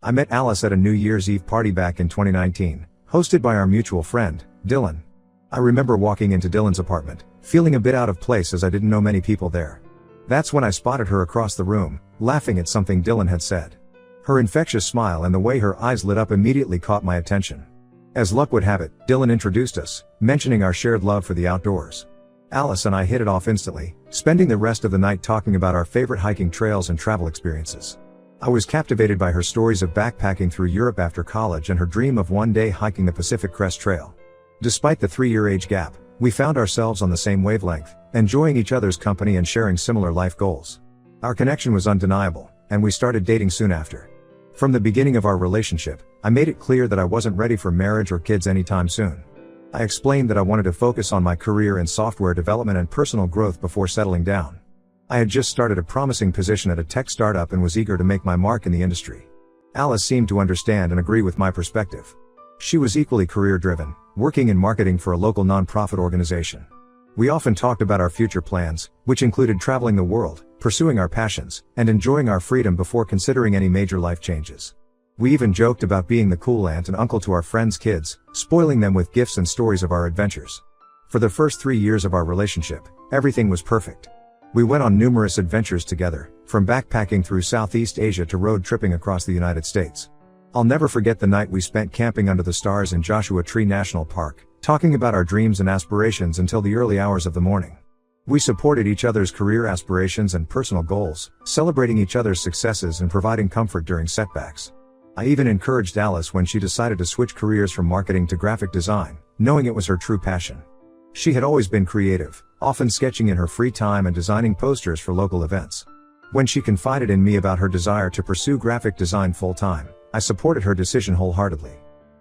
I met Alice at a New Year's Eve party back in 2019, hosted by our mutual friend, Dylan. I remember walking into Dylan's apartment, feeling a bit out of place as I didn't know many people there. That's when I spotted her across the room, laughing at something Dylan had said. Her infectious smile and the way her eyes lit up immediately caught my attention. As luck would have it, Dylan introduced us, mentioning our shared love for the outdoors. Alice and I hit it off instantly, spending the rest of the night talking about our favorite hiking trails and travel experiences. I was captivated by her stories of backpacking through Europe after college and her dream of one day hiking the Pacific Crest Trail. Despite the 3-year age gap, we found ourselves on the same wavelength, enjoying each other's company and sharing similar life goals. Our connection was undeniable, and we started dating soon after. From the beginning of our relationship, I made it clear that I wasn't ready for marriage or kids anytime soon. I explained that I wanted to focus on my career in software development and personal growth before settling down. I had just started a promising position at a tech startup and was eager to make my mark in the industry. Alice seemed to understand and agree with my perspective. She was equally career-driven, working in marketing for a local nonprofit organization. We often talked about our future plans, which included traveling the world, pursuing our passions, and enjoying our freedom before considering any major life changes. We even joked about being the cool aunt and uncle to our friends' kids, spoiling them with gifts and stories of our adventures. For the first 3 years of our relationship, everything was perfect. We went on numerous adventures together, from backpacking through Southeast Asia to road tripping across the United States. I'll never forget the night we spent camping under the stars in Joshua Tree National Park, talking about our dreams and aspirations until the early hours of the morning. We supported each other's career aspirations and personal goals, celebrating each other's successes and providing comfort during setbacks. I even encouraged Alice when she decided to switch careers from marketing to graphic design, knowing it was her true passion. She had always been creative, often sketching in her free time and designing posters for local events. When she confided in me about her desire to pursue graphic design full-time, I supported her decision wholeheartedly.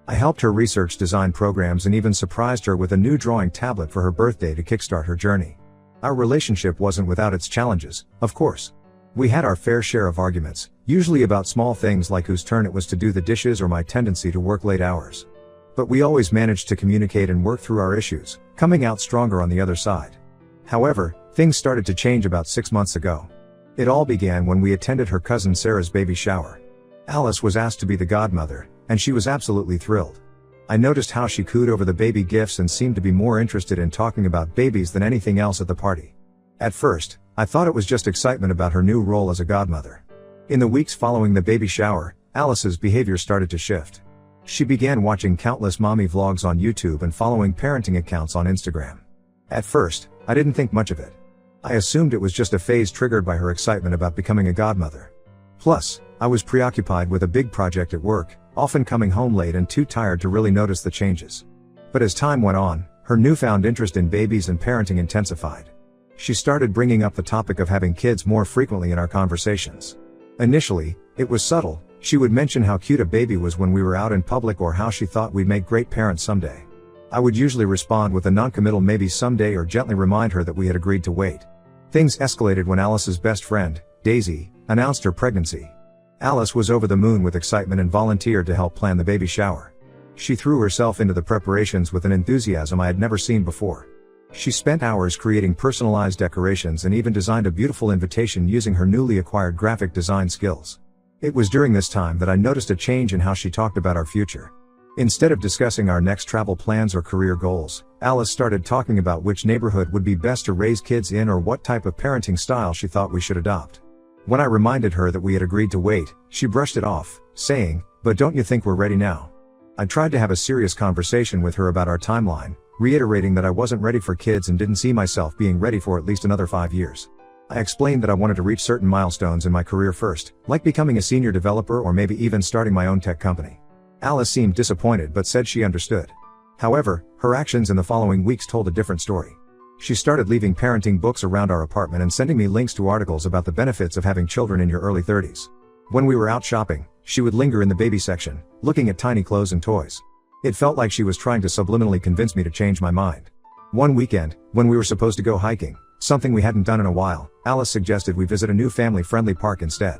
I helped her research design programs and even surprised her with a new drawing tablet for her birthday to kickstart her journey. Our relationship wasn't without its challenges, of course. We had our fair share of arguments, usually about small things like whose turn it was to do the dishes or my tendency to work late hours. But we always managed to communicate and work through our issues, coming out stronger on the other side. However, things started to change about 6 months ago. It all began when we attended her cousin Sarah's baby shower. Alice was asked to be the godmother, and she was absolutely thrilled. I noticed how she cooed over the baby gifts and seemed to be more interested in talking about babies than anything else at the party. At first, I thought it was just excitement about her new role as a godmother. In the weeks following the baby shower, Alice's behavior started to shift. She began watching countless mommy vlogs on YouTube and following parenting accounts on Instagram. At first, I didn't think much of it. I assumed it was just a phase triggered by her excitement about becoming a godmother. Plus, I was preoccupied with a big project at work, often coming home late and too tired to really notice the changes. But as time went on, her newfound interest in babies and parenting intensified. She started bringing up the topic of having kids more frequently in our conversations. Initially, it was subtle. She would mention how cute a baby was when we were out in public or how she thought we'd make great parents someday. I would usually respond with a non-committal maybe someday or gently remind her that we had agreed to wait. Things escalated when Alice's best friend, Daisy, announced her pregnancy. Alice was over the moon with excitement and volunteered to help plan the baby shower. She threw herself into the preparations with an enthusiasm I had never seen before. She spent hours creating personalized decorations and even designed a beautiful invitation using her newly acquired graphic design skills. It was during this time that I noticed a change in how she talked about our future. Instead of discussing our next travel plans or career goals, Alice started talking about which neighborhood would be best to raise kids in or what type of parenting style she thought we should adopt. When I reminded her that we had agreed to wait, she brushed it off, saying, "But don't you think we're ready now?" I tried to have a serious conversation with her about our timeline, reiterating that I wasn't ready for kids and didn't see myself being ready for at least another 5 years. I explained that I wanted to reach certain milestones in my career first, like becoming a senior developer or maybe even starting my own tech company. Alice seemed disappointed but said she understood. However, her actions in the following weeks told a different story. She started leaving parenting books around our apartment and sending me links to articles about the benefits of having children in your early 30s. When we were out shopping, she would linger in the baby section, looking at tiny clothes and toys. It felt like she was trying to subliminally convince me to change my mind. One weekend, when we were supposed to go hiking, something we hadn't done in a while, Alice suggested we visit a new family-friendly park instead.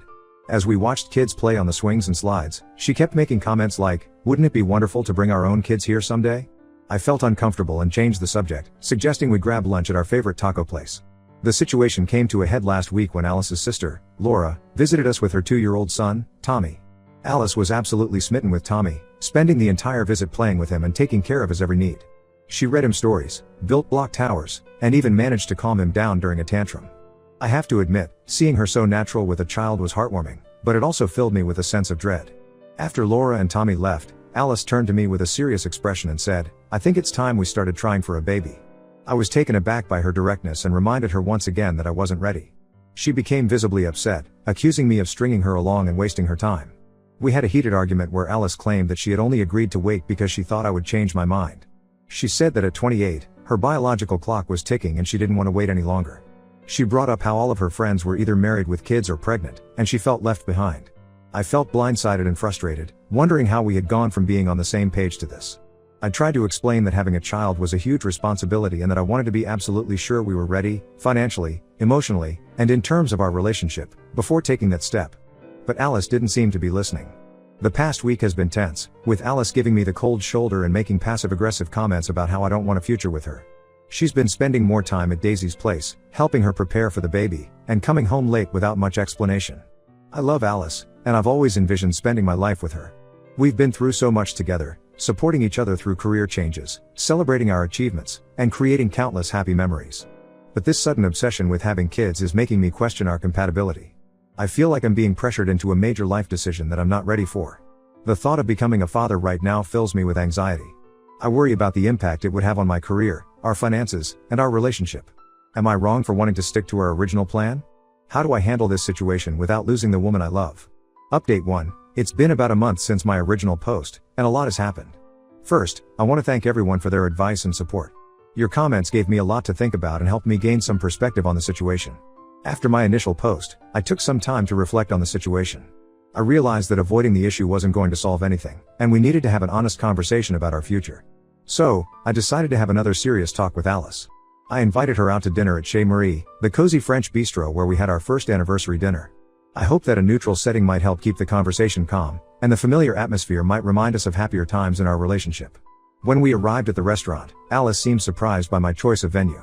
As we watched kids play on the swings and slides, she kept making comments like, "Wouldn't it be wonderful to bring our own kids here someday?" I felt uncomfortable and changed the subject, suggesting we grab lunch at our favorite taco place. The situation came to a head last week when Alice's sister, Laura, visited us with her 2-year-old son, Tommy. Alice was absolutely smitten with Tommy, spending the entire visit playing with him and taking care of his every need. She read him stories, built block towers, and even managed to calm him down during a tantrum. I have to admit, seeing her so natural with a child was heartwarming, but it also filled me with a sense of dread. After Laura and Tommy left, Alice turned to me with a serious expression and said, "I think it's time we started trying for a baby." I was taken aback by her directness and reminded her once again that I wasn't ready. She became visibly upset, accusing me of stringing her along and wasting her time. We had a heated argument where Alice claimed that she had only agreed to wait because she thought I would change my mind. She said that at 28, her biological clock was ticking and she didn't want to wait any longer. She brought up how all of her friends were either married with kids or pregnant, and she felt left behind. I felt blindsided and frustrated, wondering how we had gone from being on the same page to this. I tried to explain that having a child was a huge responsibility and that I wanted to be absolutely sure we were ready, financially, emotionally, and in terms of our relationship, before taking that step. But Alice didn't seem to be listening. The past week has been tense, with Alice giving me the cold shoulder and making passive-aggressive comments about how I don't want a future with her. She's been spending more time at Daisy's place, helping her prepare for the baby, and coming home late without much explanation. I love Alice, and I've always envisioned spending my life with her. We've been through so much together, supporting each other through career changes, celebrating our achievements, and creating countless happy memories. But this sudden obsession with having kids is making me question our compatibility. I feel like I'm being pressured into a major life decision that I'm not ready for. The thought of becoming a father right now fills me with anxiety. I worry about the impact it would have on my career, our finances, and our relationship. Am I wrong for wanting to stick to our original plan? How do I handle this situation without losing the woman I love? Update 1. It's been about a month since my original post, and a lot has happened. First, I want to thank everyone for their advice and support. Your comments gave me a lot to think about and helped me gain some perspective on the situation. After my initial post, I took some time to reflect on the situation. I realized that avoiding the issue wasn't going to solve anything, and we needed to have an honest conversation about our future. So, I decided to have another serious talk with Alice. I invited her out to dinner at Chez Marie, the cozy French bistro where we had our first anniversary dinner. I hope that a neutral setting might help keep the conversation calm, and the familiar atmosphere might remind us of happier times in our relationship. When we arrived at the restaurant, Alice seemed surprised by my choice of venue.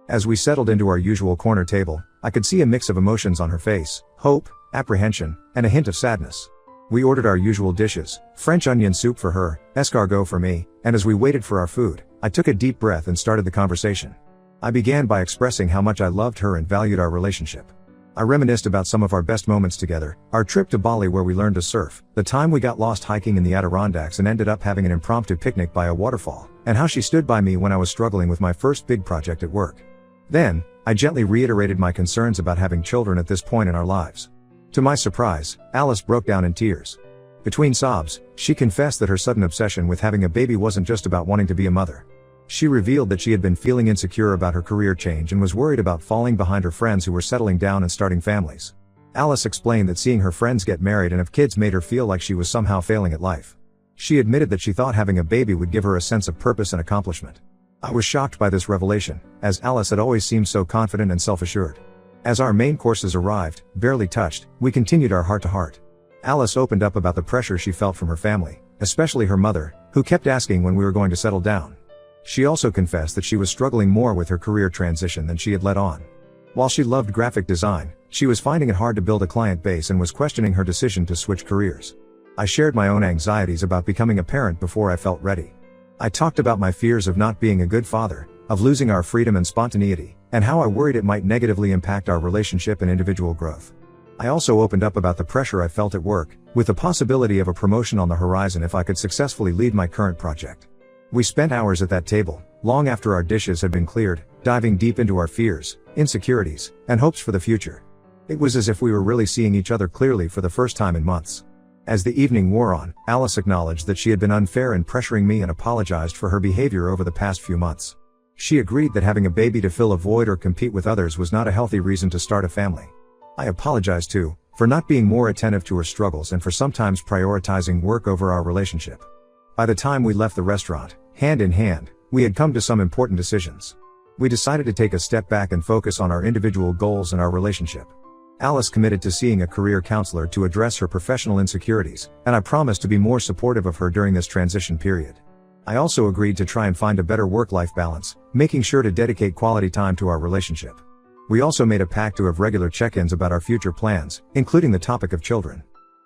As we settled into our usual corner table, I could see a mix of emotions on her face: hope, apprehension, and a hint of sadness. We ordered our usual dishes: French onion soup for her, escargot for me, and as we waited for our food, I took a deep breath and started the conversation. I began by expressing how much I loved her and valued our relationship. I reminisced about some of our best moments together: our trip to Bali where we learned to surf, the time we got lost hiking in the Adirondacks and ended up having an impromptu picnic by a waterfall, and how she stood by me when I was struggling with my first big project at work. Then, I gently reiterated my concerns about having children at this point in our lives. To my surprise, Alice broke down in tears. Between sobs, she confessed that her sudden obsession with having a baby wasn't just about wanting to be a mother. She revealed that she had been feeling insecure about her career change and was worried about falling behind her friends who were settling down and starting families. Alice explained that seeing her friends get married and have kids made her feel like she was somehow failing at life. She admitted that she thought having a baby would give her a sense of purpose and accomplishment. I was shocked by this revelation, as Alice had always seemed so confident and self-assured. As our main courses arrived, barely touched, we continued our heart-to-heart. Alice opened up about the pressure she felt from her family, especially her mother, who kept asking when we were going to settle down. She also confessed that she was struggling more with her career transition than she had let on. While she loved graphic design, she was finding it hard to build a client base and was questioning her decision to switch careers. I shared my own anxieties about becoming a parent before I felt ready. I talked about my fears of not being a good father, of losing our freedom and spontaneity, and how I worried it might negatively impact our relationship and individual growth. I also opened up about the pressure I felt at work, with the possibility of a promotion on the horizon if I could successfully lead my current project. We spent hours at that table, long after our dishes had been cleared, diving deep into our fears, insecurities, and hopes for the future. It was as if we were really seeing each other clearly for the first time in months. As the evening wore on, Alice acknowledged that she had been unfair in pressuring me and apologized for her behavior over the past few months. She agreed that having a baby to fill a void or compete with others was not a healthy reason to start a family. I apologized too, for not being more attentive to her struggles and for sometimes prioritizing work over our relationship. By the time we left the restaurant, hand in hand, we had come to some important decisions. We decided to take a step back and focus on our individual goals and our relationship. Alice committed to seeing a career counselor to address her professional insecurities, and I promised to be more supportive of her during this transition period. I also agreed to try and find a better work-life balance, making sure to dedicate quality time to our relationship. We also made a pact to have regular check-ins about our future plans, including the topic of children.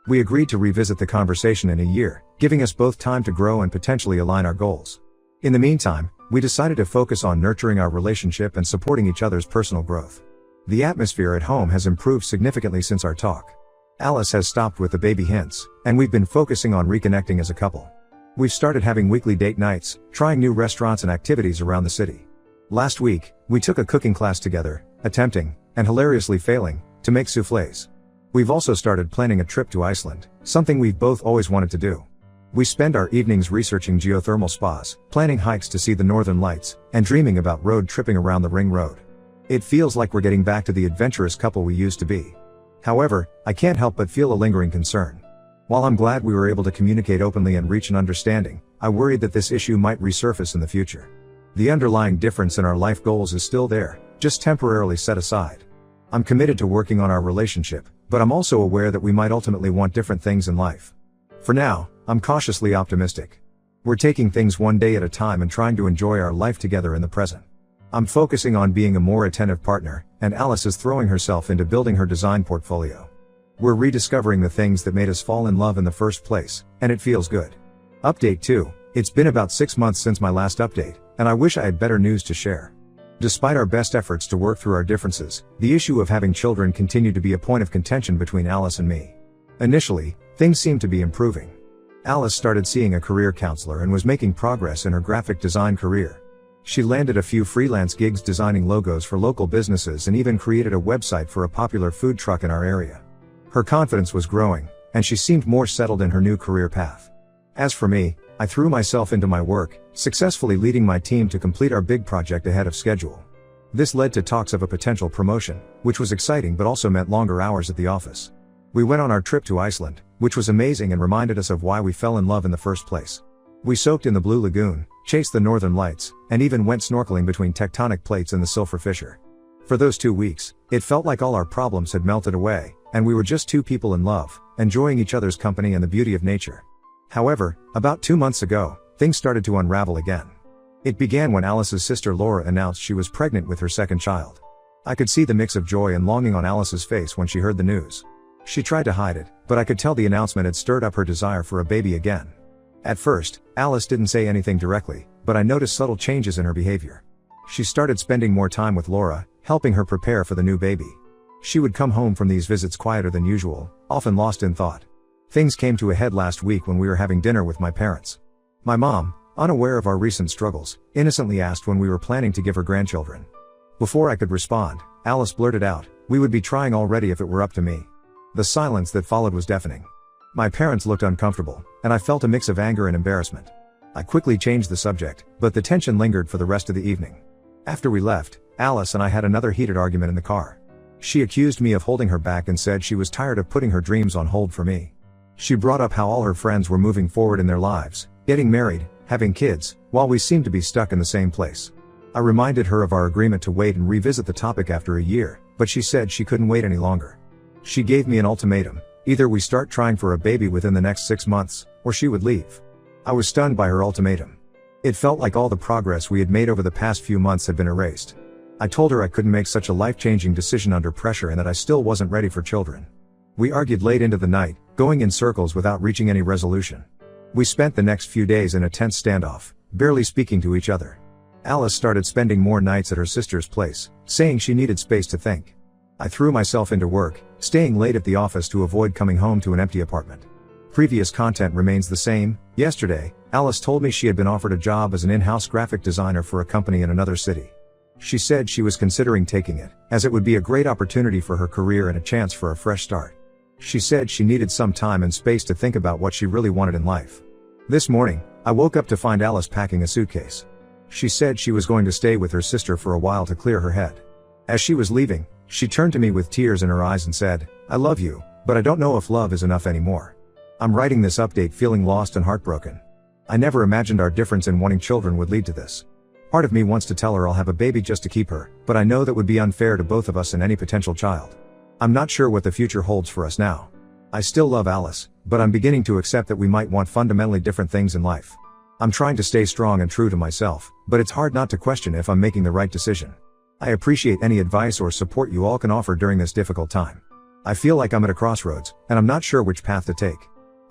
We agreed to revisit the conversation in a year, giving us both time to grow and potentially align our goals. In the meantime, we decided to focus on nurturing our relationship and supporting each other's personal growth. The atmosphere at home has improved significantly since our talk. Alice has stopped with the baby hints, and we've been focusing on reconnecting as a couple. We've started having weekly date nights, trying new restaurants and activities around the city. Last week, we took a cooking class together, attempting, and hilariously failing, to make soufflés. We've also started planning a trip to Iceland, something we've both always wanted to do. We spend our evenings researching geothermal spas, planning hikes to see the northern lights, and dreaming about road tripping around the ring road. It feels like we're getting back to the adventurous couple we used to be. However, I can't help but feel a lingering concern. While I'm glad we were able to communicate openly and reach an understanding, I worried that this issue might resurface in the future. The underlying difference in our life goals is still there, just temporarily set aside. I'm committed to working on our relationship, but I'm also aware that we might ultimately want different things in life. For now, I'm cautiously optimistic. We're taking things one day at a time and trying to enjoy our life together in the present. I'm focusing on being a more attentive partner, and Alice is throwing herself into building her design portfolio. We're rediscovering the things that made us fall in love in the first place, and it feels good. Update 2. It's been about 6 months since my last update, and I wish I had better news to share. Despite our best efforts to work through our differences, the issue of having children continued to be a point of contention between Alice and me. Initially, things seemed to be improving. Alice started seeing a career counselor and was making progress in her graphic design career. She landed a few freelance gigs designing logos for local businesses and even created a website for a popular food truck in our area. Her confidence was growing, and she seemed more settled in her new career path. As for me, I threw myself into my work, successfully leading my team to complete our big project ahead of schedule. This led to talks of a potential promotion, which was exciting but also meant longer hours at the office. We went on our trip to Iceland, which was amazing and reminded us of why we fell in love in the first place. We soaked in the Blue Lagoon, chased the northern lights, and even went snorkeling between tectonic plates in the Silfra Fissure. For those 2 weeks, it felt like all our problems had melted away, and we were just two people in love, enjoying each other's company and the beauty of nature. However, about 2 months ago, things started to unravel again. It began when Alice's sister Laura announced she was pregnant with her second child. I could see the mix of joy and longing on Alice's face when she heard the news. She tried to hide it, but I could tell the announcement had stirred up her desire for a baby again. At first, Alice didn't say anything directly, but I noticed subtle changes in her behavior. She started spending more time with Laura, helping her prepare for the new baby. She would come home from these visits quieter than usual, often lost in thought. Things came to a head last week when we were having dinner with my parents. My mom, unaware of our recent struggles, innocently asked when we were planning to give her grandchildren. Before I could respond, Alice blurted out, "We would be trying already if it were up to me." The silence that followed was deafening. My parents looked uncomfortable, and I felt a mix of anger and embarrassment. I quickly changed the subject, but the tension lingered for the rest of the evening. After we left, Alice and I had another heated argument in the car. She accused me of holding her back and said she was tired of putting her dreams on hold for me. She brought up how all her friends were moving forward in their lives, getting married, having kids, while we seemed to be stuck in the same place. I reminded her of our agreement to wait and revisit the topic after a year, but she said she couldn't wait any longer. She gave me an ultimatum: either we start trying for a baby within the next 6 months, or she would leave. I was stunned by her ultimatum. It felt like all the progress we had made over the past few months had been erased. I told her I couldn't make such a life-changing decision under pressure and that I still wasn't ready for children. We argued late into the night, going in circles without reaching any resolution. We spent the next few days in a tense standoff, barely speaking to each other. Alice started spending more nights at her sister's place, saying she needed space to think. I threw myself into work, staying late at the office to avoid coming home to an empty apartment. Previous content remains the same. Yesterday, Alice told me she had been offered a job as an in-house graphic designer for a company in another city. She said she was considering taking it, as it would be a great opportunity for her career and a chance for a fresh start. She said she needed some time and space to think about what she really wanted in life. This morning, I woke up to find Alice packing a suitcase. She said she was going to stay with her sister for a while to clear her head. As she was leaving, she turned to me with tears in her eyes and said, "I love you, but I don't know if love is enough anymore." I'm writing this update feeling lost and heartbroken. I never imagined our difference in wanting children would lead to this. Part of me wants to tell her I'll have a baby just to keep her, but I know that would be unfair to both of us and any potential child. I'm not sure what the future holds for us now. I still love Alice, but I'm beginning to accept that we might want fundamentally different things in life. I'm trying to stay strong and true to myself, but it's hard not to question if I'm making the right decision. I appreciate any advice or support you all can offer during this difficult time. I feel like I'm at a crossroads, and I'm not sure which path to take.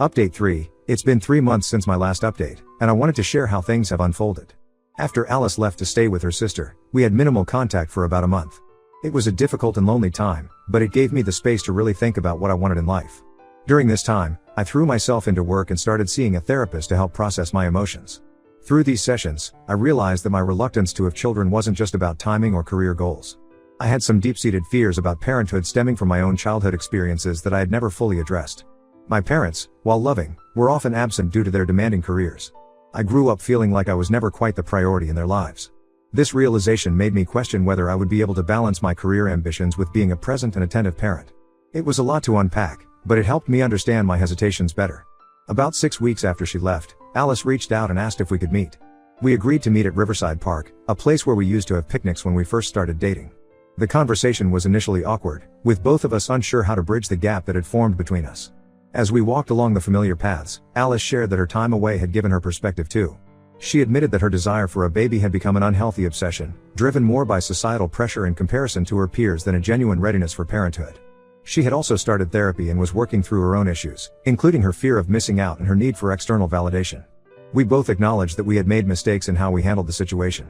Update 3. It's been 3 months since my last update, and I wanted to share how things have unfolded. After Alice left to stay with her sister, we had minimal contact for about a month. It was a difficult and lonely time, but it gave me the space to really think about what I wanted in life. During this time, I threw myself into work and started seeing a therapist to help process my emotions. Through these sessions, I realized that my reluctance to have children wasn't just about timing or career goals. I had some deep-seated fears about parenthood stemming from my own childhood experiences that I had never fully addressed. My parents, while loving, were often absent due to their demanding careers. I grew up feeling like I was never quite the priority in their lives. This realization made me question whether I would be able to balance my career ambitions with being a present and attentive parent. It was a lot to unpack, but it helped me understand my hesitations better. About 6 weeks after she left, Alice reached out and asked if we could meet. We agreed to meet at Riverside Park, a place where we used to have picnics when we first started dating. The conversation was initially awkward, with both of us unsure how to bridge the gap that had formed between us. As we walked along the familiar paths, Alice shared that her time away had given her perspective too. She admitted that her desire for a baby had become an unhealthy obsession, driven more by societal pressure and comparison to her peers than a genuine readiness for parenthood. She had also started therapy and was working through her own issues, including her fear of missing out and her need for external validation. We both acknowledged that we had made mistakes in how we handled the situation.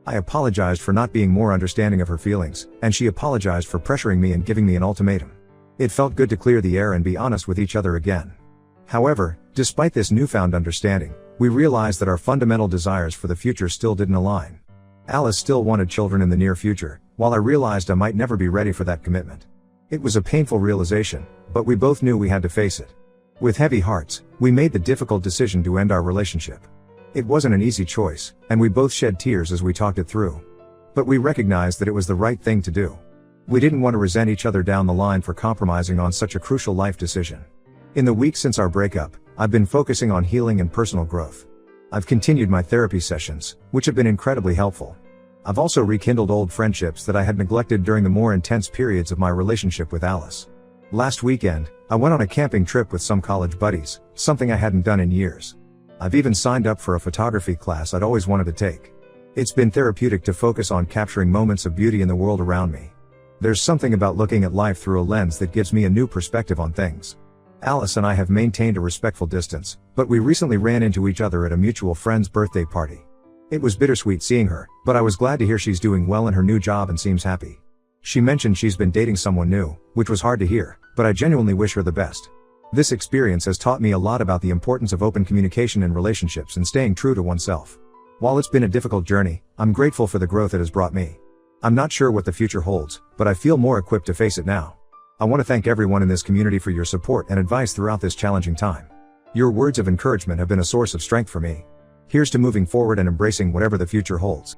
I apologized for not being more understanding of her feelings, and she apologized for pressuring me and giving me an ultimatum. It felt good to clear the air and be honest with each other again. However, despite this newfound understanding, we realized that our fundamental desires for the future still didn't align. Alice still wanted children in the near future, while I realized I might never be ready for that commitment. It was a painful realization, but we both knew we had to face it. With heavy hearts, we made the difficult decision to end our relationship. It wasn't an easy choice, and we both shed tears as we talked it through. But we recognized that it was the right thing to do. We didn't want to resent each other down the line for compromising on such a crucial life decision. In the weeks since our breakup, I've been focusing on healing and personal growth. I've continued my therapy sessions, which have been incredibly helpful. I've also rekindled old friendships that I had neglected during the more intense periods of my relationship with Alice. Last weekend, I went on a camping trip with some college buddies, something I hadn't done in years. I've even signed up for a photography class I'd always wanted to take. It's been therapeutic to focus on capturing moments of beauty in the world around me. There's something about looking at life through a lens that gives me a new perspective on things. Alice and I have maintained a respectful distance, but we recently ran into each other at a mutual friend's birthday party. It was bittersweet seeing her, but I was glad to hear she's doing well in her new job and seems happy. She mentioned she's been dating someone new, which was hard to hear, but I genuinely wish her the best. This experience has taught me a lot about the importance of open communication in relationships and staying true to oneself. While it's been a difficult journey, I'm grateful for the growth it has brought me. I'm not sure what the future holds, but I feel more equipped to face it now. I want to thank everyone in this community for your support and advice throughout this challenging time. Your words of encouragement have been a source of strength for me. Here's to moving forward and embracing whatever the future holds.